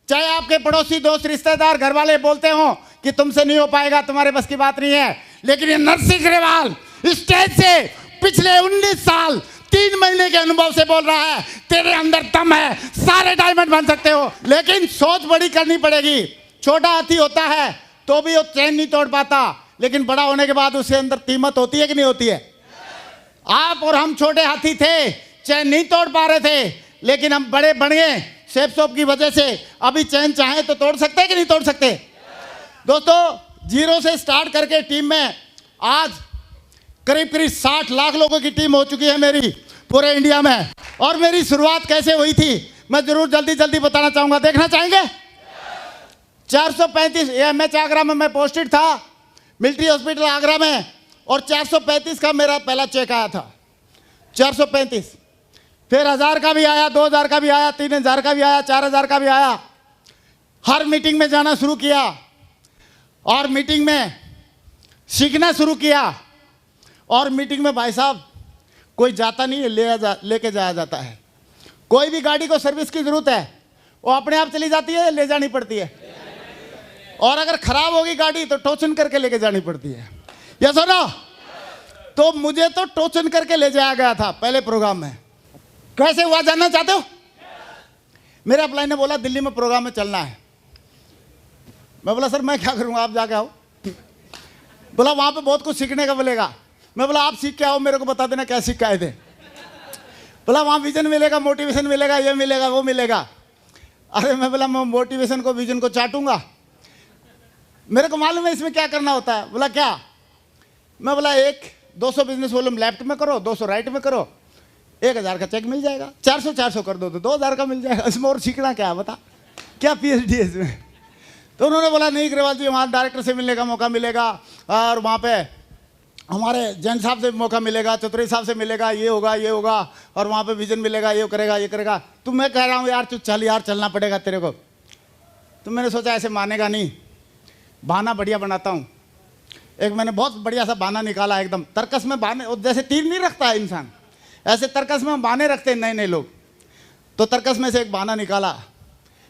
चाहे आपके पड़ोसी, दोस्त, रिश्तेदार, घर वाले बोलते हो कि तुमसे नहीं हो पाएगा, तुम्हारे बस की बात नहीं है, लेकिन ये नरसिंह ग्रेवाल स्टेज से पिछले 19 साल 3 महीने के अनुभव से बोल रहा है, तेरे अंदर दम है, सारे डायमंड बन सकते हो, लेकिन सोच बड़ी करनी पड़ेगी। छोटा हाथी होता है तो भी वो चैन नहीं तोड़ पाता, लेकिन बड़ा होने के बाद उसके अंदर कीमत होती है कि नहीं होती है? आप और हम छोटे हाथी थे, चैन नहीं तोड़ पा रहे थे, लेकिन हम बड़े बन गए शेप शॉप की वजह से। अभी चैन चाहे तो तोड़ सकते हैं कि नहीं तोड़ सकते? दोस्तों, जीरो से स्टार्ट करके टीम में आज करीब 60 लाख लोगों की टीम हो चुकी है मेरी पूरे इंडिया में। और मेरी शुरुआत कैसे हुई थी मैं जरूर जल्दी जल्दी बताना चाहूंगा। देखना चाहेंगे? 435 एमएच आगरा में मैं पोस्टेड था, मिलिट्री हॉस्पिटल आगरा में, और 435 का मेरा पहला चेक आया था। 435, फिर 1000 का भी आया, 2000 का भी आया, 3000 का भी आया, 4000 का भी आया। हर मीटिंग में जाना शुरू किया और मीटिंग में सीखना शुरू किया। और मीटिंग में भाई साहब कोई जाता नहीं है, लेके जाया जाता है। कोई भी गाड़ी को सर्विस की जरूरत है वो अपने आप चली जाती है, ले जानी पड़ती है। और अगर खराब होगी गाड़ी तो टोचन करके लेके जानी पड़ती है। या सुनो, तो मुझे तो टोचन करके ले जाया गया था पहले प्रोग्राम में। कैसे हुआ जानना चाहते हो? मेरे अपलाइन ने बोला दिल्ली में प्रोग्राम में चलना है। मैं बोला सर मैं क्या करूंगा, आप जाके आओ। बोला वहां पे बहुत कुछ सीखने का मिलेगा। मैं बोला आप सीख के आओ, मेरे को बता देना क्या सीख के आए थे। बोला वहां विजन मिलेगा, मोटिवेशन मिलेगा, ये मिलेगा, वो मिलेगा। अरे मैं बोला मैं मोटिवेशन को, विजन को चाटूंगा, मेरे को मालूम है इसमें क्या करना होता है। बोला क्या? मैं बोला 200 बिजनेस वॉल्यूम लेफ्ट में करो, 200 राइट में करो, 1000 का चेक मिल जाएगा। 400 कर दो तो 2000 का मिल जाएगा। इसमें और सीखना क्या है, बता क्या पीएचडी है इसमें? तो उन्होंने बोला नहीं ग्रेवाल जी, वहाँ डायरेक्टर से मिलने का मौका मिलेगा, और वहाँ पे हमारे जैन साहब से मौका मिलेगा, चतुर्वेदी साहब से मिलेगा, ये होगा ये होगा, और वहाँ पे विजन मिलेगा, ये करेगा ये करेगा। तो मैं कह रहा हूँ यार तू चल यार, चलना पड़ेगा तेरे को। तो मैंने सोचा ऐसे मानेगा नहीं, बहाना बढ़िया बनाता हूँ। एक मैंने बहुत बढ़िया सा बहाना निकाला, एकदम तर्कस में बहाने, जैसे तीर नहीं रखता है इंसान, ऐसे तर्कस में बहाने रखते हैं नए नए लोग। तो तर्कस में से एक बहाना निकाला।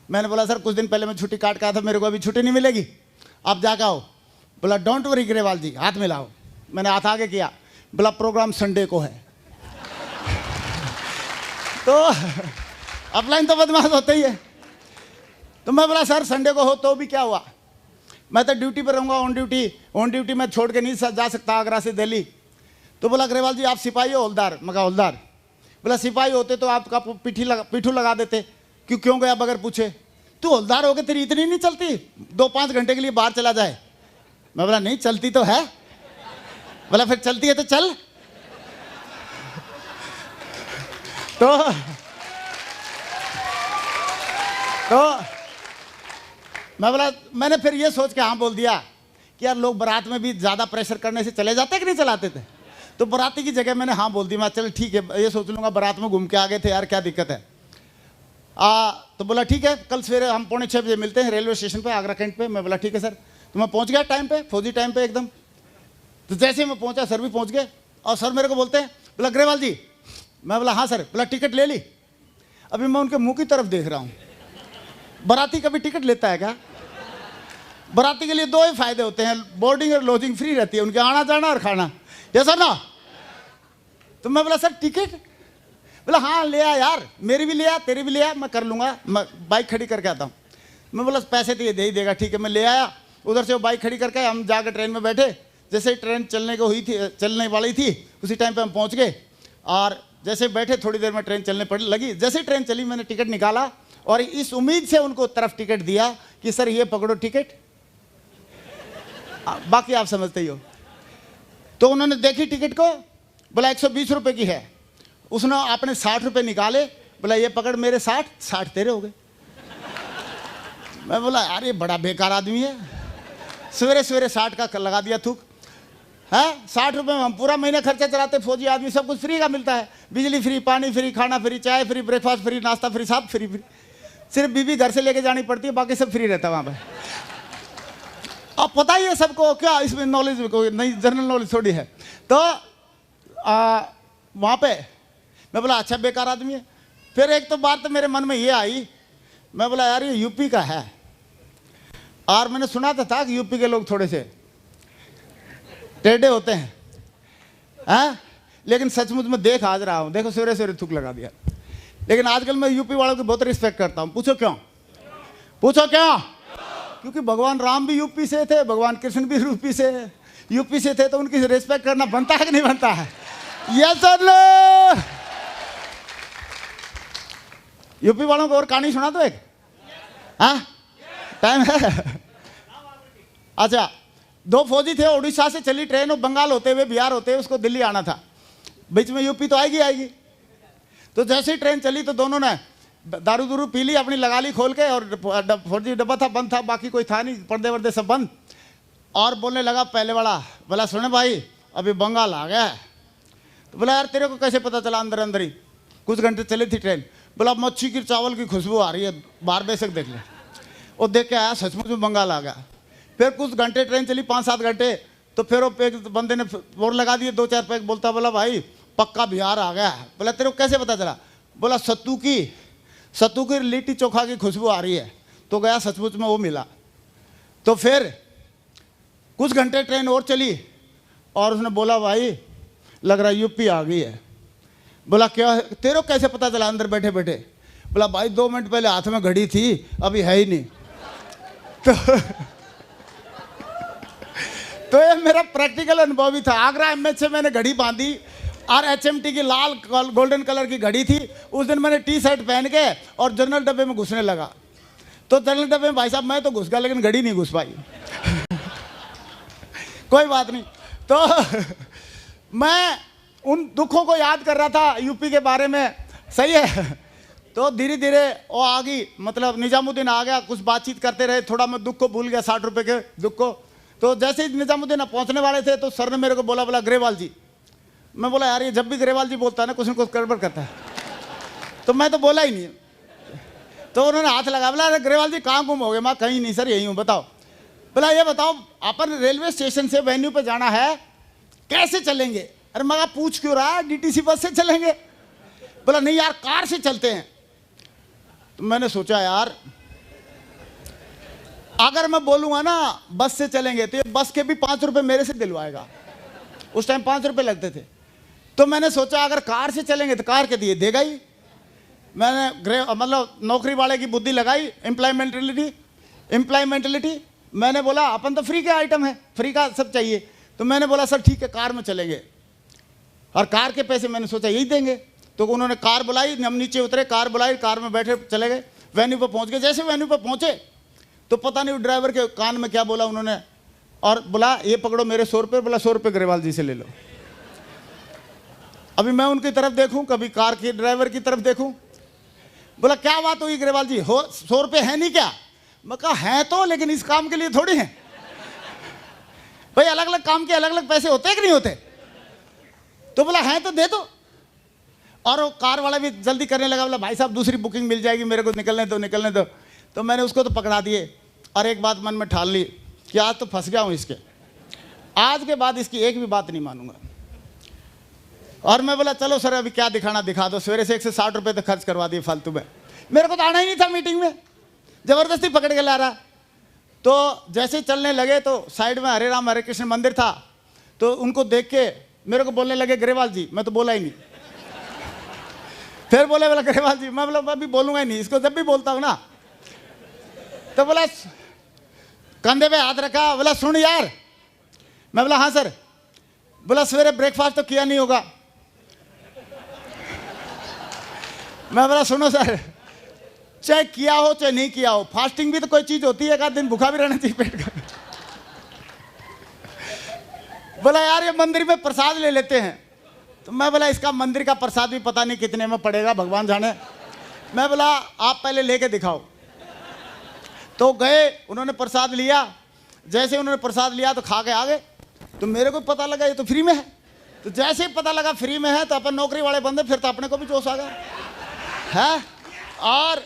मैंने बोला सर कुछ दिन पहले मैं छुट्टी काट के आया था, मेरे को अभी छुट्टी नहीं मिलेगी, आप जाके आओ। बोला डोंट वरी ग्रेवाल जी, हाथ मिलाओ। मैंने हाथ आगे किया। बोला प्रोग्राम संडे को है। तो अपलाइन तो बदमाश होते ही है। तो मैं बोला सर संडे को हो तो भी क्या हुआ, मैं तो ड्यूटी पर रहूँगा, ऑन ड्यूटी मैं छोड़ के नहीं जा सकता आगरा से दिल्ली। तो बोला ग्रेवाल जी आप सिपाही हो हवलदार? मैं कहा हवलदार। बोला सिपाही होते तो आपका पीठू लगा देते, क्यों गया बगैर पूछे? तू हवलदार हो गए, तेरी इतनी नहीं चलती 2-5 घंटे के लिए बाहर चला जाए? मैं बोला नहीं चलती तो है। बोला फिर चलती है तो चल। तो मैं बोला, मैंने फिर ये सोच के हाँ बोल दिया कि यार लोग बारात में भी ज़्यादा प्रेशर करने से चले जाते कि नहीं चलाते थे। तो बाराती की जगह मैंने हाँ बोल दी। मैं चल ठीक है, ये सोच लूँगा बारात में घूम के आ गए थे यार, क्या दिक्कत है। तो बोला ठीक है, कल सवेरे हम 5:45 बजे मिलते हैं रेलवे स्टेशन पे, आगरा कैंट पे। मैं बोला ठीक है सर। तो मैं पहुँच गया टाइम पे, फौजी टाइम पे एकदम। तो जैसे ही मैं पहुँचा सर भी पहुँच गए, और सर मेरे को बोलते हैं, बोला ग्रेवाल जी। मैं बोला हाँ सर। बोला टिकट ले ली? अभी मैं उनके मुँह की तरफ देख रहा हूँ। बाराती कभी टिकट लेता है क्या? बाराती के लिए 2 ही फायदे होते हैं, बोर्डिंग और लॉजिंग फ्री रहती है उनके, आना जाना और खाना। ये सर ना। तो मैं बोला सर टिकट? बोला हाँ ले आ यार, मेरी भी ले आ, तेरी भी ले आ, मैं कर लूँगा, मैं बाइक खड़ी करके आता हूँ। मैं बोला पैसे तो ये दे ही देगा, ठीक है। मैं ले आया, उधर से वो बाइक खड़ी करके हम जाकर ट्रेन में बैठे। जैसे ही ट्रेन चलने वाली थी उसी टाइम पे हम पहुँच गए। और जैसे बैठे थोड़ी देर में ट्रेन चलने लगी। जैसे ही ट्रेन चली मैंने टिकट निकाला और इस उम्मीद से उनको तरफ टिकट दिया कि सर ये पकड़ो टिकट, बाकी आप समझते ही हो। तो उन्होंने देखी टिकट को, बोला 120 रुपये की है। उसने आपने 60 रुपये निकाले, बोला ये पकड़ मेरे 60 तेरे हो गए। मैं बोला यार ये बड़ा बेकार आदमी है, सवेरे सवेरे 60 का लगा दिया थूक है। 60 रुपये में हम पूरा महीना खर्चा चलाते, फौजी आदमी, सब कुछ फ्री का मिलता है, बिजली फ्री, पानी फ्री, खाना फ्री, चाय फ्री, ब्रेकफास्ट फ्री, नाश्ता फ्री, सब फ्री। सिर्फ बीवी घर से लेके जानी पड़ती है, बाकी सब फ्री रहता है वहाँ पर। अब पता ही है सबको, क्या इसमें नॉलेज में कोई नहीं, जनरल नॉलेज थोड़ी है। तो वहाँ पे मैं बोला अच्छा बेकार आदमी है। फिर एक तो बात तो मेरे मन में ये आई, मैं बोला यार ये यूपी का है, और मैंने सुना था कि यूपी के लोग थोड़े से टेढ़े होते हैं, हाँ? लेकिन सचमुच में देख आज रहा हूँ, देखो सवेरे सवेरे थूक लगा दिया। लेकिन आजकल मैं यूपी वालों की बहुत रिस्पेक्ट करता हूँ। पूछो क्यों? पूछो क्यों? क्योंकि भगवान राम भी यूपी से थे, भगवान कृष्ण भी यूपी से थे, तो उनकी रिस्पेक्ट करना बनता है कि नहीं बनता है? यस और नो? यूपी वालों को और कहानी सुना दो एक, हाँ? टाइम है? अच्छा, दो फौजी थे, उड़ीसा से चली ट्रेन, वो बंगाल होते हुए बिहार होते हुए उसको दिल्ली आना था। बीच में यूपी तो आएगी। तो जैसे ही ट्रेन चली तो दोनों ने दारू दूरू पी ली, अपनी लगा ली खोल के, और फौजी डब्बा था, बंद था, बाकी कोई था नहीं, पर्दे वर्दे सब बंद। और बोलने लगा पहले वाला, बोला सुने भाई अभी बंगाल आ गया है। तो बोला यार तेरे को कैसे पता चला? अंदर अंदर ही कुछ घंटे चली थी ट्रेन। बोला मच्छी की चावल की खुशबू आ रही है, बाहर बेशक देख ले। वो देख के आया, सचमुच में बंगाल आ गया। फिर कुछ घंटे ट्रेन चली, 5-7 घंटे, तो फिर वो पैक बंदे ने और लगा दिए 2-4 पैक। बोलता बोला भाई पक्का बिहार आ गया है। बोला तेरे को कैसे पता चला? बोला सत्तू की लिट्टी चोखा की खुशबू आ रही है। तो गया, सचमुच में वो मिला। तो फिर कुछ घंटे ट्रेन और चली, और उसने बोला भाई लग रहा यूपी आ गई है। बोला क्या तेरे को कैसे पता चला अंदर बैठे बैठे? बोला भाई 2 मिनट पहले हाथ में घड़ी थी, अभी है ही नहीं। तो ये मेरा प्रैक्टिकल अनुभव भी था। आगरा एमएच से मैंने घड़ी बांधी, और एचएमटी की लाल गोल्डन कलर की घड़ी थी। उस दिन मैंने टी शर्ट पहन के और जनरल डब्बे में घुसने लगा। तो जनरल डब्बे में भाई साहब मैं तो घुस गया, लेकिन घड़ी नहीं घुस पाई। कोई बात नहीं। तो मैं उन दुखों को याद कर रहा था यूपी के बारे में, सही है। तो धीरे धीरे वो आ गई, मतलब निजामुद्दीन आ गया, कुछ बातचीत करते रहे, थोड़ा मैं दुख को भूल गया, 60 रुपए के दुख को। तो जैसे ही निजामुद्दीन पहुंचने वाले थे तो सर ने मेरे को बोला ग्रेवाल जी। मैं बोला यार ये जब भी ग्रेवाल जी बोलता है ना कुछ न कुछ गड़बड़ करता है, तो मैं तो बोला ही नहीं। तो उन्होंने हाथ लगा, बोला अरे ग्रेवाल जी कहाँ गुम हो गए? मैं कहीं नहीं सर, यही हूँ, बताओ। बोला ये बताओ अपन रेलवे स्टेशन से वेन्यू पे जाना है, कैसे चलेंगे? अरे मैं पूछ क्यों रहा है, डीटीसी बस से चलेंगे। बोला नहीं यार कार से चलते हैं। तो मैंने सोचा यार अगर मैं बोलूंगा ना बस से चलेंगे तो ये बस के भी 5 रुपए मेरे से दिलवाएगा। उस टाइम 5 रुपए लगते थे। तो मैंने सोचा अगर कार से चलेंगे तो कार के दिए देगा ही। मैंने मतलब नौकरी वाले की बुद्धि लगाई, एम्प्लॉयमेंटलिटी। मैंने बोला अपन तो फ्री के आइटम है, फ्री का सब चाहिए। तो मैंने बोला सर ठीक है कार में चलेंगे, और कार के पैसे मैंने सोचा यही देंगे। तो उन्होंने कार बुलाई, हम नीचे उतरे, कार बुलाई, कार में बैठे चले गए, वेन्यू पर पहुंच गए। जैसे वेन्यू पर पहुंचे तो पता नहीं ड्राइवर के कान में क्या बोला उन्होंने, और बोला ये पकड़ो मेरे 100 रुपये। बोला 100 रुपये ग्रेवाल जी से ले लो। अभी मैं उनकी तरफ देखूं, कभी कार के ड्राइवर की तरफ देखूं। बोला क्या बात हुई ग्रेवाल जी, हो 100 रुपये है नहीं क्या? मैं कहा है तो, लेकिन इस काम के लिए थोड़ी है भाई, अलग अलग काम के अलग अलग पैसे होते कि नहीं होते? तो बोला है तो दे दो। और वो कार वाला भी जल्दी करने लगा, बोला भाई साहब दूसरी बुकिंग मिल जाएगी, मेरे को निकलने दो। तो मैंने उसको तो पकड़ा दिए, और एक बात मन में ठान ली कि आज तो फंस गया हूँ इसके, आज के बाद इसकी एक भी बात नहीं मानूंगा। और मैं बोला चलो सर अभी क्या दिखाना दिखा दो। सवेरे से 160 रुपये तो खर्च करवा दिए फालतू में। मेरे को तो आना ही नहीं था मीटिंग में, जबरदस्ती पकड़ के ला रहा। तो जैसे चलने लगे तो साइड में हरे राम हरे कृष्ण मंदिर था। तो उनको देख के मेरे को बोलने लगे ग्रेवाल जी। मैं तो बोला ही नहीं। फिर बोला ग्रेवाल जी। मैं बोला अभी बोलूंगा ही नहीं, इसको जब भी बोलता हूं ना। तो बोला कंधे पे हाथ रखा, बोला सुन यार। मैं बोला हाँ सर। बोला सवेरे ब्रेकफास्ट तो किया नहीं होगा। मैं बोला सुनो सर, चाहे किया हो चाहे नहीं किया हो, फास्टिंग भी तो कोई चीज होती है, एक आध दिन भूखा भी रहना चाहिए पेट का। बोला यार ये मंदिर में प्रसाद ले लेते हैं। तो मैं बोला इसका मंदिर का प्रसाद भी पता नहीं कितने में पड़ेगा, भगवान जाने। मैं बोला आप पहले लेके दिखाओ। तो गए, उन्होंने प्रसाद लिया। जैसे उन्होंने प्रसाद लिया तो खा के आ गए। तो मेरे को पता लगा ये तो फ्री में है। तो जैसे ही पता लगा फ्री में है तो अपन नौकरी वाले बंदे, फिर तो अपने को भी जोश आ गया है। और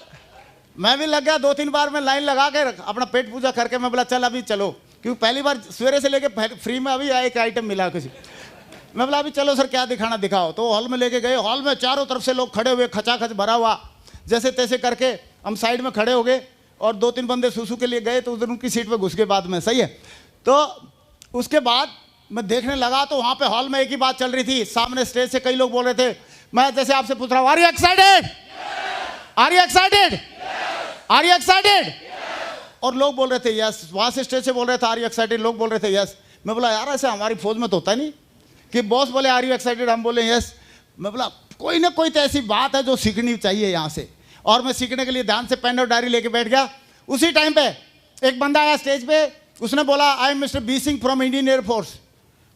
मैं भी लग गया, 2-3 बार मैं लाइन लगा के अपना पेट पूजा करके मैं बोला चल अभी चलो, क्योंकि पहली बार सवेरे से लेके फ्री में अभी एक आइटम मिला किसी। मैं बोला अभी चलो सर क्या दिखाना दिखाओ। तो हॉल में लेके गए। हॉल में चारों तरफ से लोग खड़े हुए, खचाखच भरा हुआ। जैसे तैसे करके हम साइड में खड़े हो गए और 2-3 बंदे सूसू के लिए गए तो उधर उनकी सीट पे घुस गए बाद में। सही है। तो उसके बाद मैं देखने लगा तो वहाँ पे हॉल में एक ही बात चल रही थी। सामने स्टेज से कई लोग बोल रहे थे, मैं जैसे आपसे पूछ रहा हूँ, are you excited, are you excited, are you excited, और लोग बोल रहे थे यस। वहाँ से स्टेज से बोल रहे थे आर यू एक्साइटेड, लोग बोल रहे थे यस। मैं बोला यार ऐसे हमारी फौज में तो होता नहीं कि बॉस बोले आर यू एक्साइटेड, हम बोले यस। मैं बोला कोई ना कोई तो ऐसी बात है जो सीखनी चाहिए यहाँ से, और मैं सीखने के लिए ध्यान से पेन और डायरी लेके बैठ गया। उसी टाइम पे एक बंदा आया स्टेज पे, उसने बोला I am mister B Singh from Indian air force.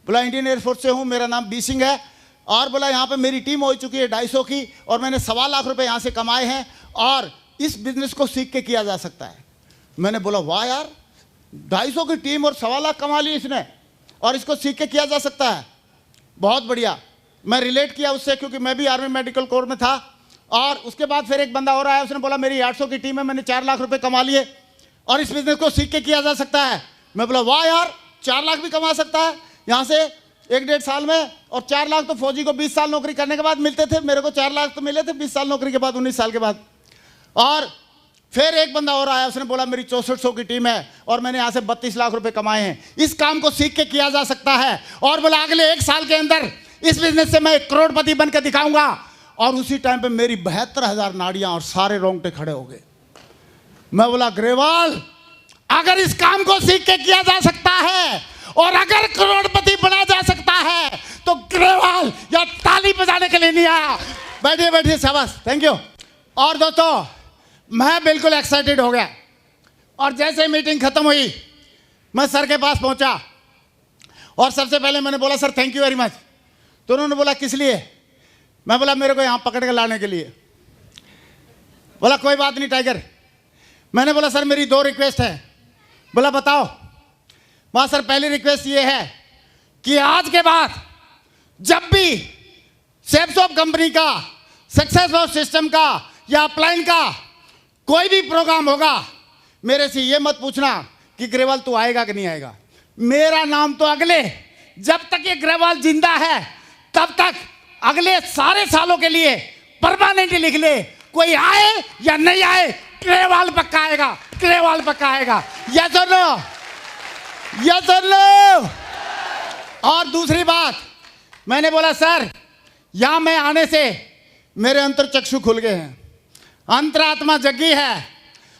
बोला इंडियन एयरफोर्स से हूँ, मेरा नाम बी सिंह है, और बोला यहाँ पे मेरी टीम हो चुकी है 250 की और मैंने 1.25 लाख रुपए यहाँ से कमाए हैं और इस बिजनेस को सीख के किया जा सकता है। मैंने बोला वाह यार, 250 की टीम और 1.25 लाख कमा ली इसने और इसको सीख के किया जा सकता है, बहुत बढ़िया। मैं रिलेट किया उससे क्योंकि मैं भी आर्मी मेडिकल कोर में था। और उसके बाद फिर एक बंदा और आया, उसने बोला मेरी 800 की टीम है, मैंने 4 लाख रुपए कमा लिए और इस बिजनेस को सीख के किया जा सकता है। मैं बोला वाह यार, 4 लाख भी कमा सकता है यहाँ से 1-1.5 साल में, और 4 लाख तो फौजी को 20 साल नौकरी करने के बाद मिलते थे, मेरे को 4 लाख तो मिले थे 20 साल नौकरी के बाद, 19 साल के बाद। और फिर एक बंदा और आया, उसने बोला मेरी 6400 की टीम है और मैंने यहाँ से 32 लाख रुपए कमाए हैं, इस काम को सीख के किया जा सकता है। और बोला अगले 1 साल के अंदर इस बिजनेस से मैं 1 करोड़पति बनकर दिखाऊंगा। और उसी टाइम पे मेरी 72,000 नाड़ियां और सारे रोंगटे खड़े हो गए। मैं बोला ग्रेवाल, अगर इस काम को सीख के किया जा सकता है और अगर करोड़पति बना जा सकता है तो ग्रेवाल या ताली बजाने के लिए नहीं आया। बैठिए बैठिए, शाबाश, थैंक यू। और दोस्तों मैं बिल्कुल एक्साइटेड हो गया और जैसे मीटिंग खत्म हुई मैं सर के पास पहुंचा और सबसे पहले मैंने बोला sir thank you very much. तो उन्होंने बोला किस लिए? मैं बोला मेरे को यहाँ पकड़ के लाने के लिए। बोला कोई बात नहीं टाइगर। मैंने बोला सर मेरी 2 रिक्वेस्ट है। बोला बताओ। वहाँ सर पहली रिक्वेस्ट ये है कि आज के बाद जब भी सेफ्सॉफ्ट कंपनी का, सक्सेस ऑफ सिस्टम का या अपलाइन का कोई भी प्रोग्राम होगा, मेरे से ये मत पूछना कि ग्रेवाल तू आएगा कि नहीं आएगा। मेरा नाम तो अगले, जब तक ये ग्रेवाल जिंदा है तब तक अगले सारे सालों के लिए परमानेंट लिख ले, कोई आए या नहीं आए ग्रेवाल पक्का आएगा, ग्रेवाल पक्का आएगा। यस और नो, यस और नो। और दूसरी बात मैंने बोला सर यहां मैं आने से मेरे अंतर चक्षु खुल गए हैं, अंतरात्मा जगी है।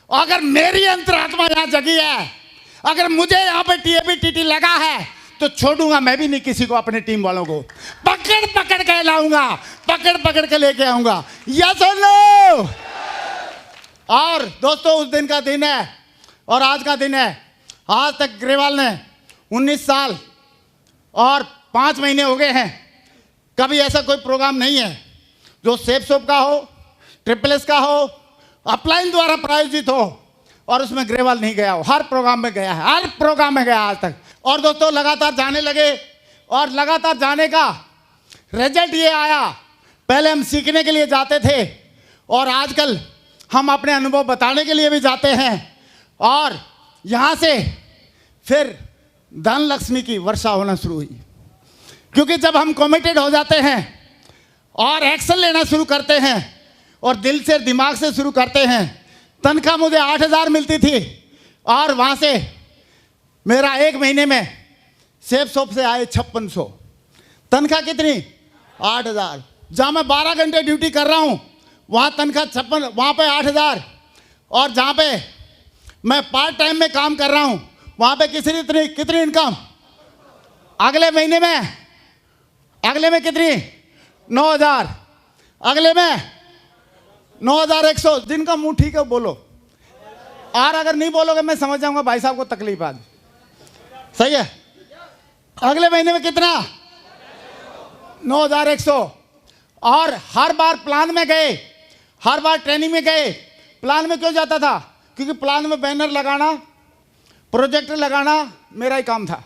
अगर मेरी अंतरात्मा यहां जगी है, अगर मुझे यहां पे टीएबी लगा है तो छोड़ूंगा मैं भी नहीं किसी को, अपने टीम वालों को पकड़ पकड़ के लाऊंगा, पकड़ पकड़ के लेके आऊंगा। यस और नो। और दोस्तों उस दिन का दिन है और आज का दिन है। आज तक ग्रेवाल ने 19 साल और 5 महीने हो गए हैं, कभी ऐसा कोई प्रोग्राम नहीं है जो सेफ्सॉफ्ट का हो, ट्रिपल एस का हो, अपलाइन द्वारा प्रायोजित हो और उसमें ग्रेवाल नहीं गया हो। हर प्रोग्राम में गया है, हर प्रोग्राम में गया आज तक। और दोस्तों लगातार जाने लगे और लगातार जाने का रिजल्ट ये आया, पहले हम सीखने के लिए जाते थे और आजकल हम अपने अनुभव बताने के लिए भी जाते हैं। और यहाँ से फिर धन लक्ष्मी की वर्षा होना शुरू हुई, क्योंकि जब हम कमिटेड हो जाते हैं और एक्शन लेना शुरू करते हैं और दिल से दिमाग से शुरू करते हैं। तनख्वाह मुझे 8,000 मिलती थी और वहाँ से मेरा 1 महीने में सेफ्सॉफ्ट से आए 5600। तनख्वाह कितनी? 8,000। जहाँ मैं 12 घंटे ड्यूटी कर रहा हूँ वहाँ तनख्वाह 56, वहाँ पे 8,000। और जहाँ पे मैं पार्ट टाइम में काम कर रहा हूँ वहाँ पे कितनी इनकम? अगले महीने में, अगले में कितनी? 9,000। अगले में 9,100। जिनका मुंह ठीक है बोलो, और अगर नहीं बोलोगे मैं समझ जाऊंगा भाई साहब को तकलीफ आज। सही है। अगले महीने में कितना? 9,100। और हर बार प्लान में गए, हर बार ट्रेनिंग में गए। प्लान में क्यों जाता था? क्योंकि प्लान में बैनर लगाना, प्रोजेक्टर लगाना मेरा ही काम था।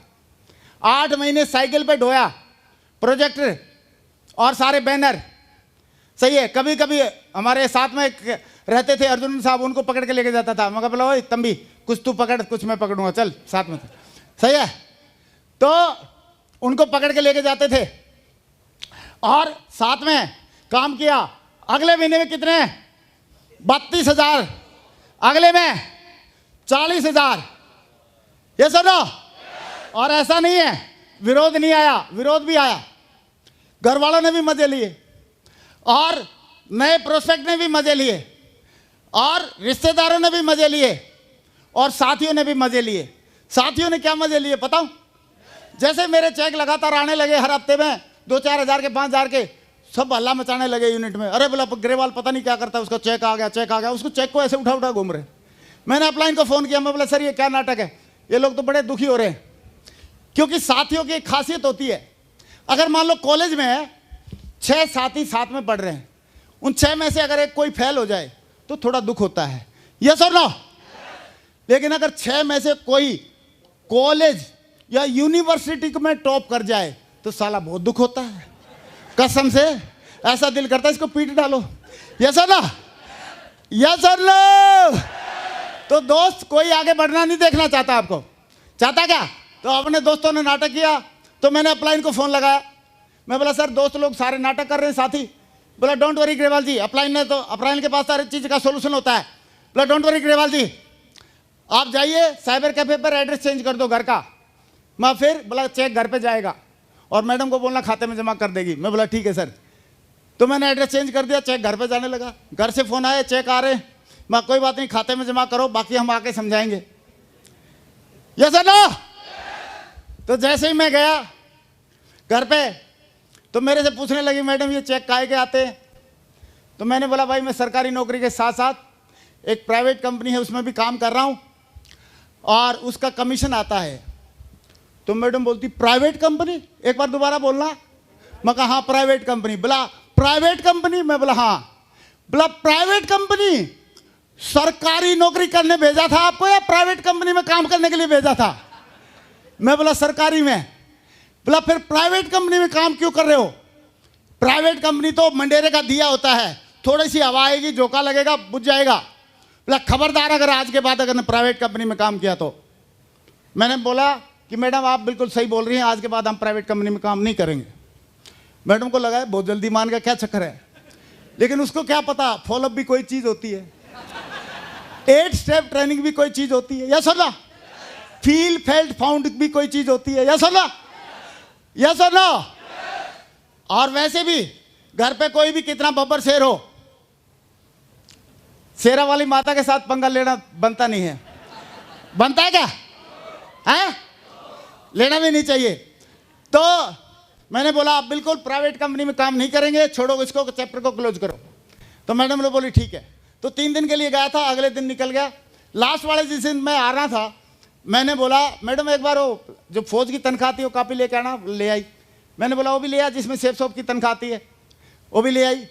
8 महीने साइकिल पे ढोया प्रोजेक्टर और सारे बैनर। सही है। कभी कभी हमारे साथ में रहते थे अर्जुन साहब, उनको पकड़ के लेके जाता था। मैं बोला ओए तंबी, कुछ तू पकड़ कुछ मैं पकड़ूंगा, चल साथ में। सही है। तो उनको पकड़ के लेके जाते थे और साथ में काम किया। अगले महीने में कितने? 32,000 अगले में 40,000। ये सुनो, और ऐसा नहीं है विरोध नहीं आया, विरोध भी आया। घर वालों ने भी मजे लिए और नए प्रोस्पेक्ट ने भी मजे लिए और रिश्तेदारों ने भी मजे लिए और साथियों ने भी मजे लिए। साथियों ने क्या मजे लिए बताऊं? जैसे मेरे चेक लगातार आने लगे हर हफ्ते में 2-4 हज़ार के, 5 हज़ार के, सब हल्ला मचाने लगे यूनिट में। अरे बोला ग्रेवाल पता नहीं क्या करता है, उसका चेक आ गया, चेक आ गया। उसको चेक को ऐसे उठा उठा घूम रहे। मैंने अपलाइन को फ़ोन किया, मैं बोला सर ये क्या नाटक है, ये लोग तो बड़े दुखी हो रहे हैं। क्योंकि साथियों की एक खासियत होती है, अगर मान लो कॉलेज में 6 साथी साथ में पढ़ रहे हैं, उन 6 में से अगर एक कोई फेल हो जाए तो थोड़ा दुख होता है, यस और नो? लेकिन अगर 6 में से कोई कॉलेज या यूनिवर्सिटी में टॉप कर जाए तो साला बहुत दुख होता है। कसम से ऐसा दिल करता है इसको पीट डालो, यस और नो? यस और नो? तो दोस्त कोई आगे बढ़ना नहीं देखना चाहता, आपको चाहता क्या? तो अपने दोस्तों ने नाटक किया तो मैंने अपलाइन को फ़ोन लगाया। मैं बोला सर दोस्त लोग सारे नाटक कर रहे हैं साथी। बोला don't worry Grewal ji, upline ने तो अपलाइन के पास सारी चीज़ का सोल्यूशन होता है। बोला डोंट वरी ग्रेवाल जी, आप जाइए साइबर कैफे पर एड्रेस चेंज कर दो घर का। मैं फिर बोला चेक घर पे जाएगा और मैडम को बोलना खाते में जमा कर देगी। मैं बोला ठीक है सर। तो मैंने एड्रेस चेंज कर दिया, चेक घर पे जाने लगा। घर से फ़ोन आए, चेक आ रहे। मैं कोई बात नहीं, खाते में जमा करो, बाकी हम आके समझाएंगे, यस और नो? तो जैसे ही मैं गया घर पे तो मेरे से पूछने लगी मैडम ये चेक काहे के आते हैं? तो मैंने बोला भाई मैं सरकारी नौकरी के साथ साथ एक प्राइवेट कंपनी है उसमें भी काम कर रहा हूँ और उसका कमीशन आता है। तो मैडम बोलती प्राइवेट कंपनी, एक बार दोबारा बोलना। मैं कहा हाँ प्राइवेट कंपनी। बोला प्राइवेट कंपनी? मैं बोला हाँ। बोला प्राइवेट कंपनी, सरकारी नौकरी करने भेजा था आपको या प्राइवेट कंपनी में काम करने के लिए भेजा था? मैं बोला सरकारी में। बोला फिर प्राइवेट कंपनी में काम क्यों कर रहे हो? प्राइवेट कंपनी तो मंडेरे का दिया होता है, थोड़ी सी हवा आएगी, झोंका लगेगा, बुझ जाएगा। बोला खबरदार अगर आज के बाद अगर प्राइवेट कंपनी में काम किया तो। मैंने बोला कि मैडम आप बिल्कुल सही बोल रही हैं, आज के बाद हम प्राइवेट कंपनी में काम नहीं करेंगे। मैडम को लगा बहुत जल्दी मान गया, क्या चक्कर है? लेकिन उसको क्या पता फॉलोअप भी कोई चीज़ होती है, 8 स्टेप ट्रेनिंग भी कोई चीज़ होती है, यस और नो? फील फेल्ट फाउंड भी कोई चीज़ होती है, यस और नो? यस और नो? और वैसे भी घर पे कोई भी कितना बब्बर शेर हो, शेरा वाली माता के साथ पंगा लेना बनता नहीं है। बनता है क्या? है? लेना भी नहीं चाहिए। तो मैंने बोला आप बिल्कुल प्राइवेट कंपनी में काम नहीं करेंगे, छोड़ो इसको, चैप्टर को क्लोज करो। तो मैडम ने बोली ठीक है। तो 3 दिन के लिए गया था, अगले दिन निकल गया। लास्ट वाले जिस दिन मैं आ रहा था, मैंने बोला मैडम एक बार वो जो फौज की तनख्वाह आती है वो कापी लेके आना। ले आई। मैंने बोला वो भी ले आ जिसमें सेफ शॉप की तनख्वाह आती है, वो भी ले आई।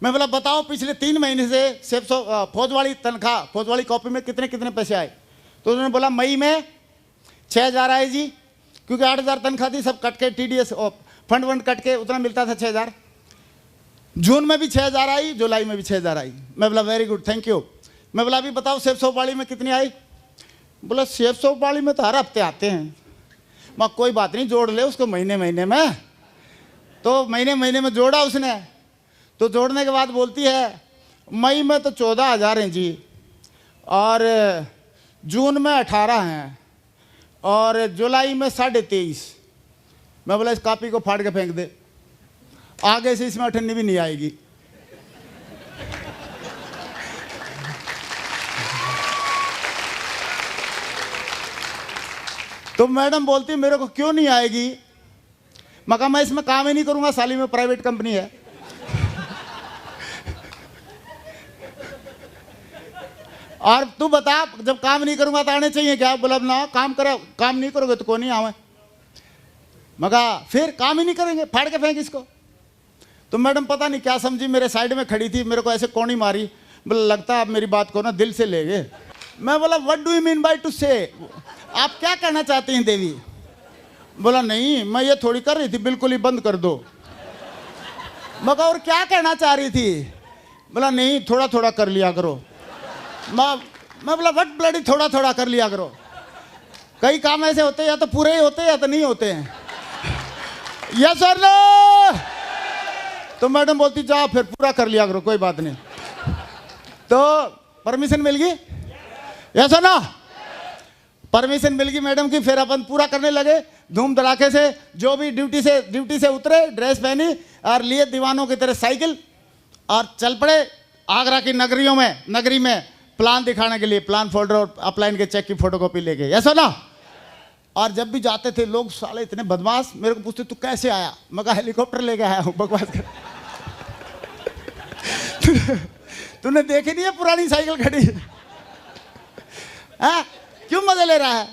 मैं बोला बताओ पिछले 3 महीने से सेफ शॉप फौज वाली तनख्वाह, फौज वाली कॉपी में कितने कितने पैसे आए? तो उन्होंने बोला मई में 6,000 आए जी, क्योंकि 8,000 तनख्वाह थी, सब कट के TDS फंड वंड कट के उतना मिलता था 6,000। जून में भी 6,000 आई, जुलाई में भी 6,000 आई। मैं बोला वेरी गुड थैंक यू। मैं बोला अभी बताओ सेफ शॉप वाली में कितनी आई? बोला सेफ शॉप वाली में तो हर हफ्ते आते हैं। मैं कोई बात नहीं जोड़ ले उसको महीने महीने में। तो महीने महीने में जोड़ा उसने। तो जोड़ने के बाद बोलती है मई में तो 14,000 हैं जी, और जून में 18 हैं, और जुलाई में 23.5। मैं बोला इस कॉपी को फाड़ के फेंक दे, आगे से इसमें 18 भी नहीं आएगी। तो मैडम बोलती मेरे को क्यों नहीं आएगी? मैं कहा मैं इसमें काम ही नहीं करूंगा, साली में प्राइवेट कंपनी है। और तू बता जब काम नहीं करूंगा तो आने चाहिए क्या? बोला ना काम करो, काम नहीं करोगे तो कौन नहीं आवे। मैं कहा फिर काम ही नहीं करेंगे, फाड़ के फेंक इसको। तो मैडम पता नहीं क्या समझी, मेरे साइड में खड़ी थी, मेरे को ऐसे कोनी मारी। बोला लगता है आप मेरी बात को ना दिल से ले गए। मैं बोला what do you mean by two से, आप क्या कहना चाहती हैं देवी? बोला नहीं मैं ये थोड़ी कर रही थी, बिल्कुल ही बंद कर दो। मैं कहा और क्या कहना चाह रही थी? बोला नहीं थोड़ा थोड़ा कर लिया करो। मैं बोला व्हाट ब्लडी थोड़ा थोड़ा कर लिया करो? कई काम ऐसे होते हैं या तो पूरे ही होते हैं या तो नहीं होते हैं, यस और नो? तो मैडम बोलती जाओ फिर पूरा कर लिया करो, कोई बात नहीं। तो परमिशन मिल गई, ऐसा ना परमिशन मिल गई मैडम की। फिर अपन पूरा करने लगे धूम धड़ाके से। जो भी ड्यूटी से उतरे, ड्रेस पहनी और लिए दीवानों की तरह साइकिल और चल पड़े आगरा की नगरी में प्लान दिखाने के लिए। प्लान फोल्डर और अपलाइन के चेक की फोटोकॉपी लेके, ऐसा ना। और जब भी जाते थे लोग साले इतने बदमाश मेरे को पूछते तू कैसे आया, मैं कहा हेलीकॉप्टर लेके आया हूँ, बकवास कर। तूने देखी नहीं है पुरानी साइकिल खड़ी है? क्यों मजे ले रहा है?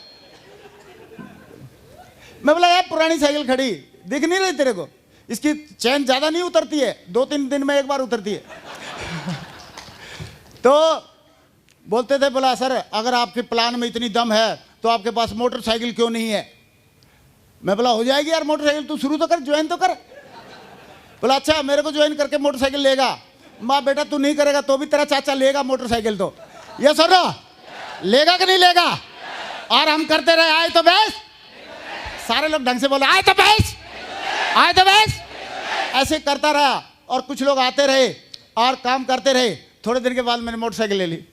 मैं बोला यार पुरानी साइकिल खड़ी दिख नहीं रही तेरे को, इसकी चैन ज्यादा नहीं उतरती है, 2-3 दिन में एक बार उतरती है। तो बोलते थे, बोला सर अगर आपके प्लान में इतनी दम है तो आपके पास मोटरसाइकिल क्यों नहीं है? मैं बोला हो जाएगी यार मोटरसाइकिल, तू शुरू तो कर, ज्वाइन तो कर। बोला अच्छा मेरे को ज्वाइन करके मोटरसाइकिल लेगा? माँ बेटा तू नहीं करेगा तो भी तेरा चाचा लेगा मोटरसाइकिल। तो ये सुनो, लेगा कि नहीं लेगा? और हम करते रहे, आए तो बेस। सारे लोग ढंग से बोले आए तो बेस, आए तो बेस। ऐसे करता रहा और कुछ लोग आते रहे और काम करते रहे। थोड़े दिन के बाद मैंने मोटरसाइकिल ले ली,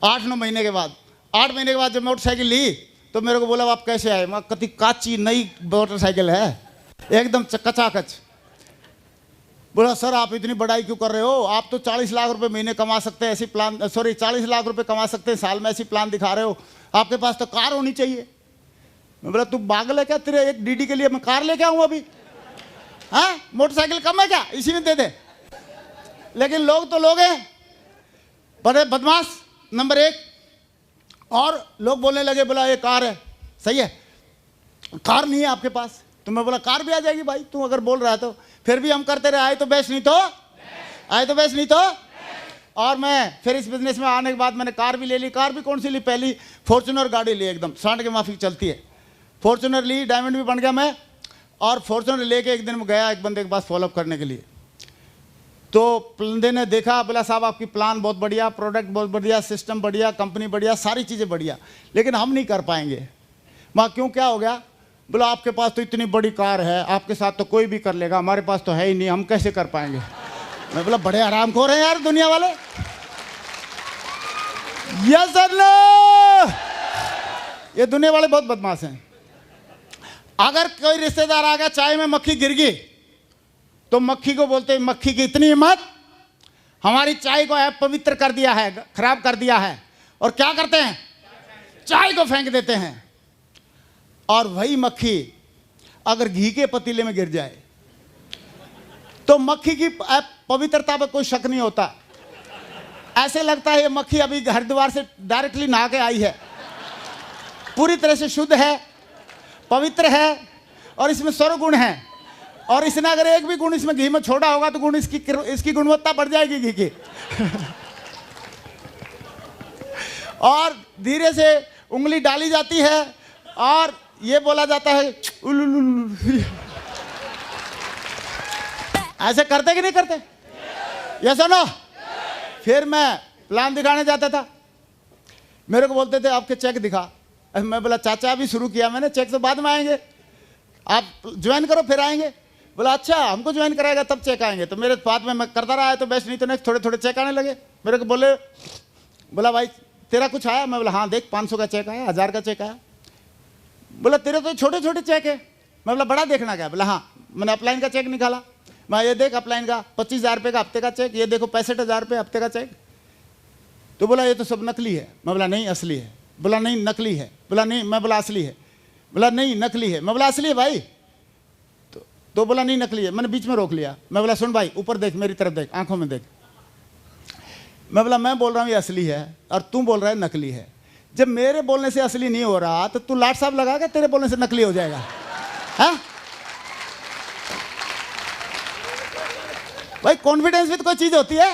8-9 महीने के बाद। 8 महीने के बाद जब मोटरसाइकिल ली तो मेरे को बोला आप कैसे आए? मैं कति काची नई मोटरसाइकिल है एकदम कचाकच। बोला सर आप इतनी बड़ाई क्यों कर रहे हो? आप तो 40 लाख रुपए महीने कमा सकते हैं, ऐसी प्लान 40 लाख रुपए कमा सकते हैं साल में, ऐसी प्लान दिखा रहे हो। आपके पास तो कार होनी चाहिए। मैं बोला तू पागल है क्या? तेरे एक डीडी के लिए मैं कार लेके आऊँ अभी? हाँ मोटरसाइकिल कम है क्या? इसी में दे दे। लेकिन लोग तो लोग हैं, बड़े बदमाश नंबर 1। और लोग बोलने लगे बोला ये कार है, सही है, कार नहीं है आपके पास। तो मैं बोला कार भी आ जाएगी भाई तू अगर बोल रहा है तो। फिर भी हम करते रहे, आए तो बेस्ट नहीं तो, आए तो बेस्ट नहीं तो। और मैं फिर इस बिजनेस में आने के बाद मैंने कार भी ले ली। कार भी कौन सी ली? पहली फॉर्च्यूनर गाड़ी ली, एकदम सांड के माफिक चलती है। फॉर्च्यूनर ली, डायमंड भी बन गया मैं। और फॉर्च्यूनर लेके एक दिन में गया एक बंदे के पास फॉलोअप करने के लिए। तो बंदे ने देखा, बोला साहब आपकी प्लान बहुत बढ़िया, प्रोडक्ट बहुत बढ़िया, सिस्टम बढ़िया, कंपनी बढ़िया, सारी चीज़ें बढ़िया, लेकिन हम नहीं कर पाएंगे। माँ क्यों, क्या हो गया? बोला आपके पास तो इतनी बड़ी कार है, आपके साथ तो कोई भी कर लेगा, हमारे पास तो है ही नहीं, हम कैसे कर पाएंगे? मैं बोला बड़े आराम खो रहे हैं यार दुनिया वाले। यस सर नो, ये दुनिया वाले बहुत बदमाश हैं। अगर कोई रिश्तेदार आ गया, चाय में मक्खी गिर गई तो मक्खी को बोलते हैं मक्खी की इतनी हिम्मत, हमारी चाय को अपवित्र कर दिया है, खराब कर दिया है। और क्या करते हैं? चाय को फेंक देते हैं। और वही मक्खी अगर घी के पतीले में गिर जाए तो मक्खी की पवित्रता पर कोई शक नहीं होता। ऐसे लगता है ये मक्खी अभी हरिद्वार से डायरेक्टली नहा के आई है, पूरी तरह से शुद्ध है, पवित्र है और इसमें सर्वगुण है। और इसने अगर एक भी गुण इसमें घी में छोड़ा होगा तो गुण इसकी गुणवत्ता बढ़ जाएगी घी की। और धीरे से उंगली डाली जाती है और ये बोला जाता है ऐसे करते कि नहीं करते? ये सुनो, फिर मैं प्लान दिखाने जाता था, मेरे को बोलते थे आपके चेक दिखा। मैं बोला चाचा अभी शुरू किया मैंने, चेक तो बाद में आएंगे, आप ज्वाइन करो फिर आएंगे। बोला अच्छा हमको ज्वाइन कराएगा तब चेक आएंगे। तो मेरे बाद में मैं करता रहा है तो बेस्ट, नहीं तो नेक्स्ट थोड़े थोड़े चेक आने लगे। मेरे को बोला भाई तेरा कुछ आया? मैं बोला हाँ देख 500 का चेक आया, 1000 का चेक आया। बोला तेरे तो छोटे छोटे चेक है। मैं बोला बड़ा देखना क्या? बोला हाँ। मैंने अपलाइन का चेक निकाला, मैं ये देख अपलाइन का 25,000 रुपये का हफ्ते का चेक, ये देखो 65,000 रुपये हफ्ते का चेक। तो बोला ये तो सब नकली है। मैं बोला नहीं असली है। बोला नहीं नकली है। बोला नहीं। मैं बोला असली है। बोला नहीं नकली है। मैं बोला असली है भाई। तो बोला नहीं नकली है। मैंने बीच में रोक लिया। मैं बोला सुन भाई ऊपर देख, मेरी तरफ देख, आंखों में देख। मैं बोला मैं बोल रहा हूँ ये असली है और तू बोल रहा है नकली है। जब मेरे बोलने से असली नहीं हो रहा तो तू लाट साहब लगाएगा, तेरे बोलने से नकली हो जाएगा। हाँ भाई कॉन्फिडेंस भी तो कोई चीज होती है,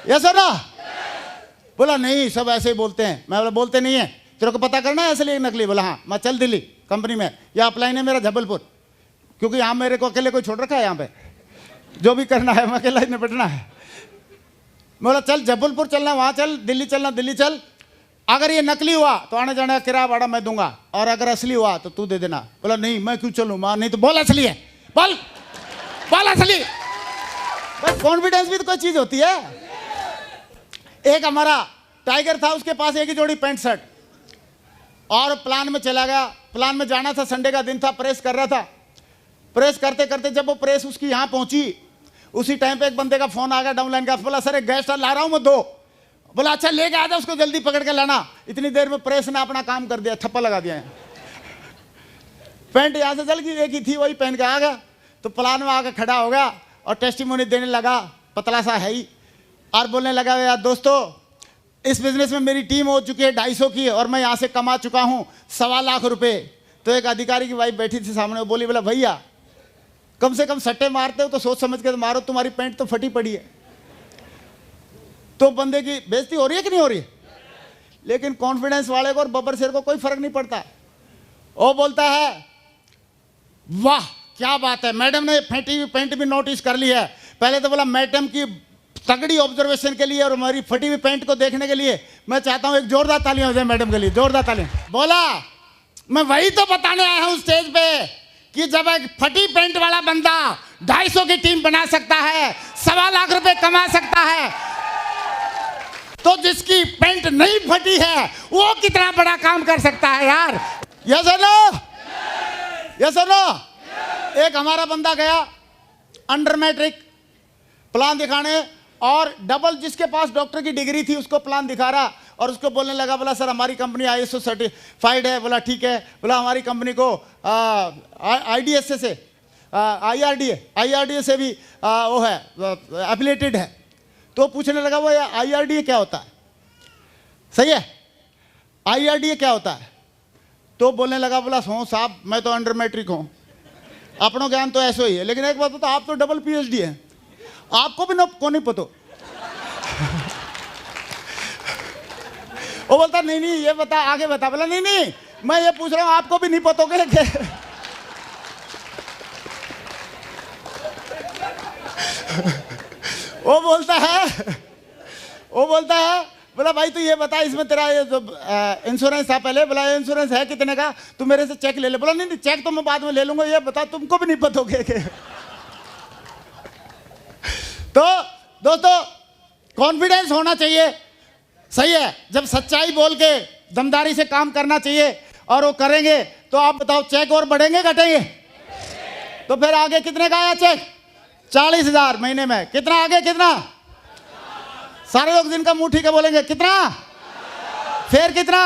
यस और नो? बोला नहीं सब ऐसे ही बोलते हैं। मैं बोला बोलते नहीं है, तेरे को पता करना है असली नकली? बोला हाँ। मैं चल दिल्ली कंपनी में, या अपलाइन है मेरा जबलपुर, क्योंकि यहाँ मेरे को अकेले कोई छोड़ रखा है, यहाँ पे जो भी करना है मैं अकेला ही निपटना है। बोला चल जबलपुर चलना, वहाँ चल, दिल्ली चलना, दिल्ली चल। अगर ये नकली हुआ तो आने जाने का किराया भाड़ा मैं दूंगा, और अगर असली हुआ तो तू दे देना। बोला नहीं मैं क्यों चलूँ माँ? नहीं तो बोल असली है, बोल बोल असली। बस कॉन्फिडेंस भी तो कोई चीज होती है, एक हमारा टाइगर था, उसके पास एक ही जोड़ी पैंट शर्ट, और प्लान में चला गया। प्लान में जाना था, संडे का दिन था, प्रेस कर रहा था। प्रेस करते करते जब वो प्रेस उसकी यहाँ पहुंची, उसी टाइम पे एक बंदे का फोन आ गया डाउनलाइन का। बोला सर एक गेस्ट ला रहा हूँ मैं 2। बोला अच्छा लेके आ जा, उसको जल्दी पकड़ के लाना। इतनी देर में प्रेस ने अपना काम कर दिया, थप्पा लगा दिया। पैंट यहाँ से चल गई, एक ही थी वही पहन के आ गया। तो प्लान में आकर खड़ा हो गया और टेस्टिमोनी देने लगा, पतला सा है ही, और बोलने लगा यार दोस्तों, इस बिजनेस में मेरी टीम हो चुकी है 250 की, और मैं यहाँ से कमा चुका हूँ 1.25 लाख रुपए। तो एक अधिकारी की वाइफ बैठी थी सामने, वो बोली बोला भैया कम से कम सट्टे मारते हो तो सोच समझ के मारो, तुम्हारी पैंट तो फटी पड़ी है। तो बंदे की बेइज्जती हो रही है कि नहीं हो रही है? लेकिन कॉन्फिडेंस वाले को और बब्बर शेर को कोई फर्क नहीं पड़ता। वो बोलता है वाह क्या बात है, मैडम ने फटी हुई पैंट भी नोटिस कर ली है। पहले तो बोला मैडम की तगड़ी ऑब्जर्वेशन के लिए और हमारी फटी हुई पैंट को देखने के लिए मैं चाहता हूं एक जोरदार तालियां हो जाए मैडम के लिए, जोरदार तालियां। बोला मैं वही तो बताने आया हूं स्टेज पे कि जब एक फटी पैंट वाला बंदा 250 की टीम बना सकता है, 1.25 लाख रुपए कमा सकता है, तो जिसकी पैंट नहीं फटी है वो कितना बड़ा काम कर सकता है यार। यस और नो? यस और नो? एक हमारा बंदा गया अंडर मैट्रिक प्लान दिखाने, और डबल जिसके पास डॉक्टर की डिग्री थी उसको प्लान दिखा रहा, और उसको बोलने लगा बोला सर हमारी कंपनी ISO सर्टिफाइड है। बोला ठीक है। बोला हमारी कंपनी को IDSA से IRDA से भी वो है एफिलिएटेड है। तो पूछने लगा वो IRDA क्या होता है? सही है, IRDA क्या होता है? तो बोलने लगा बोला हो साहब मैं तो अंडर मैट्रिक हूँ, अपनों ज्ञान तो ऐसा ही है, लेकिन एक बात बता आप तो डबल PhD है, आपको भी को नहीं पता। वो बोलता नहीं नहीं ये बता आगे बता। बोला नहीं नहीं मैं ये पूछ रहा हूं आपको भी नहीं पता होगा। वो बोलता है बोला भाई तू ये बता इसमें तेरा ये जो इंश्योरेंस था पहले। बोला इंश्योरेंस है कितने का? तू मेरे से चेक ले ले। बोला नहीं नहीं चेक तो मैं बाद में ले लूंगा, ये बता तुमको भी नहीं पता होगा। तो दोस्तों कॉन्फिडेंस होना चाहिए, सही है, जब सच्चाई बोल के दमदारी से काम करना चाहिए, और वो करेंगे तो आप बताओ चेक और बढ़ेंगे घटेंगे? तो फिर आगे कितने का आया चेक? 40,000 महीने में। कितना आगे कितना? सारे लोग जिनका मुंह ठीक है बोलेंगे कितना? फिर कितना?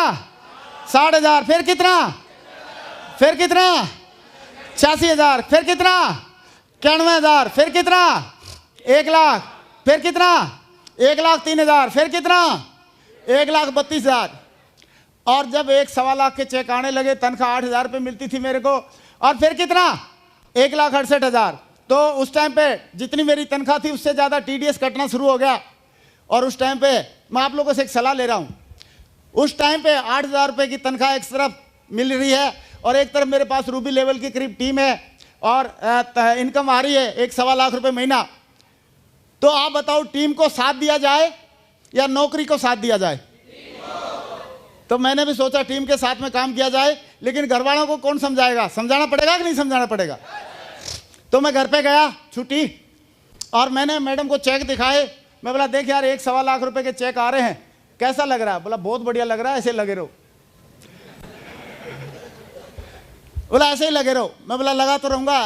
60,000। फिर कितना? फिर कितना? 86,000। फिर कितना? 91,000। फिर कितना? 1 लाख। फिर कितना? 1,03,000। फिर कितना? 1,32,000। और जब 1.25 लाख के चेक आने लगे, तनख्वाह 8,000 रुपये मिलती थी मेरे को, और फिर कितना? 1,68,000। तो उस टाइम पे जितनी मेरी तनख्वाह थी उससे ज़्यादा TDS कटना शुरू हो गया। और उस टाइम पे मैं आप लोगों से एक सलाह ले रहा हूँ, उस टाइम पे 8,000 रुपये की तनख्वाह एक तरफ मिल रही है, और एक तरफ मेरे पास रूबी लेवल की करीब टीम है, और इनकम आ रही है 1.25 लाख रुपये महीना। तो आप बताओ टीम को साथ दिया जाए या नौकरी को साथ दिया जाए? तो मैंने भी सोचा टीम के साथ में काम किया जाए, लेकिन घर वालों को कौन समझाएगा? समझाना पड़ेगा कि नहीं समझाना पड़ेगा? तो मैं घर पे गया छुट्टी, और मैंने मैडम को चेक दिखाए। मैं बोला देख यार 1.25 लाख रुपए के चेक आ रहे हैं, कैसा लग रहा है? बोला बहुत बढ़िया लग रहा है, ऐसे लगे रहो। बोला ऐसे ही लगे रहो। मैं बोला लगा तो रहूंगा,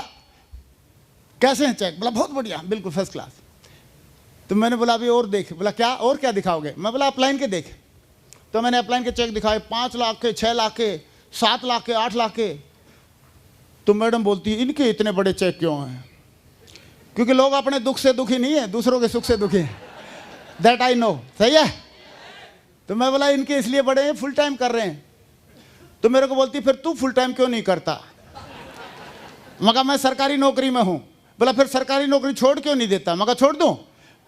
कैसे हैं चेक? बोला बहुत बढ़िया, बिल्कुल फर्स्ट क्लास। तो मैंने बोला अभी और देख। बोला क्या और क्या दिखाओगे? मैं बोला अपलाइन के देख। तो मैंने अपलाइन के चेक दिखाए, 5 लाख के, 6 लाख के, 7 लाख के, 8 लाख के। तो मैडम बोलती है इनके इतने बड़े चेक क्यों हैं? क्योंकि लोग अपने दुख से दुखी नहीं है, दूसरों के सुख से दुखी है। That I know. सही है। तो मैं बोला इनके इसलिए बड़े हैं, फुल टाइम कर रहे हैं। तो मेरे को बोलती फिर तू फुल टाइम क्यों नहीं करता? मगर मैं सरकारी नौकरी में हूं। बोला फिर सरकारी नौकरी छोड़ क्यों नहीं देता? मगर छोड़ दूं?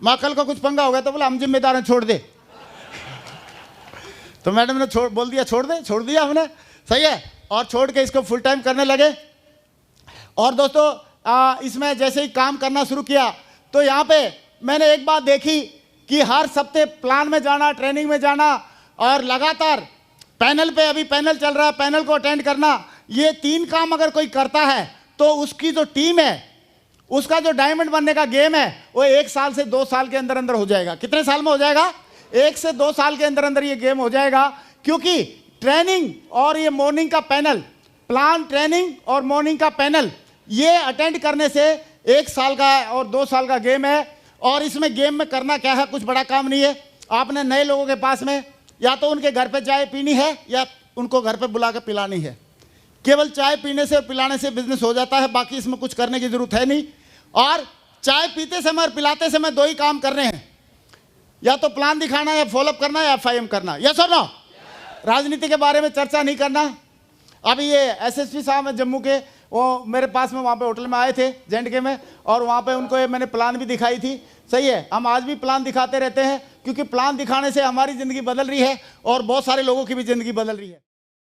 माँ कल का कुछ पंगा हो गया तो बोला हम जिम्मेदार हैं, छोड़ दे। तो मैडम ने बोल दिया छोड़ दे, छोड़ दिया हमने। सही है। और छोड़ के इसको फुल टाइम करने लगे। और दोस्तों इसमें जैसे ही काम करना शुरू किया तो यहाँ पे मैंने एक बात देखी कि हर सप्ताह प्लान में जाना, ट्रेनिंग में जाना, और लगातार पैनल पे, अभी पैनल चल रहा है, पैनल को अटेंड करना, ये 3 काम अगर कोई करता है तो उसकी जो टीम है, उसका जो डायमंड बनने का गेम है, वो 1 साल से 2 साल के अंदर अंदर हो जाएगा। कितने साल में हो जाएगा? 1 से 2 साल के अंदर अंदर ये गेम हो जाएगा, क्योंकि ट्रेनिंग और ये मॉर्निंग का पैनल, प्लान ट्रेनिंग और मॉर्निंग का पैनल, ये अटेंड करने से 1 साल का और 2 साल का गेम है। और इसमें गेम में करना क्या है, कुछ बड़ा काम नहीं है। आपने नए लोगों के पास में या तो उनके घर पे चाय पीनी है या उनको घर पे बुला के पिलानी है। केवल चाय पीने से और पिलाने से बिजनेस हो जाता है, बाकी इसमें कुछ करने की जरूरत है नहीं। और चाय पीते समय और पिलाते समय 2 ही काम करने हैं, या तो प्लान दिखाना या फॉलोअप करना या FIM करना। यस और नो? राजनीति के बारे में चर्चा नहीं करना। अभी ये SSP साहब हैं जम्मू के, वो मेरे पास में वहाँ पे होटल में आए थे J&K में, और वहाँ पे उनको ये मैंने प्लान भी दिखाई थी। सही है, हम आज भी प्लान दिखाते रहते हैं, क्योंकि प्लान दिखाने से हमारी ज़िंदगी बदल रही है और बहुत सारे लोगों की भी ज़िंदगी बदल रही है।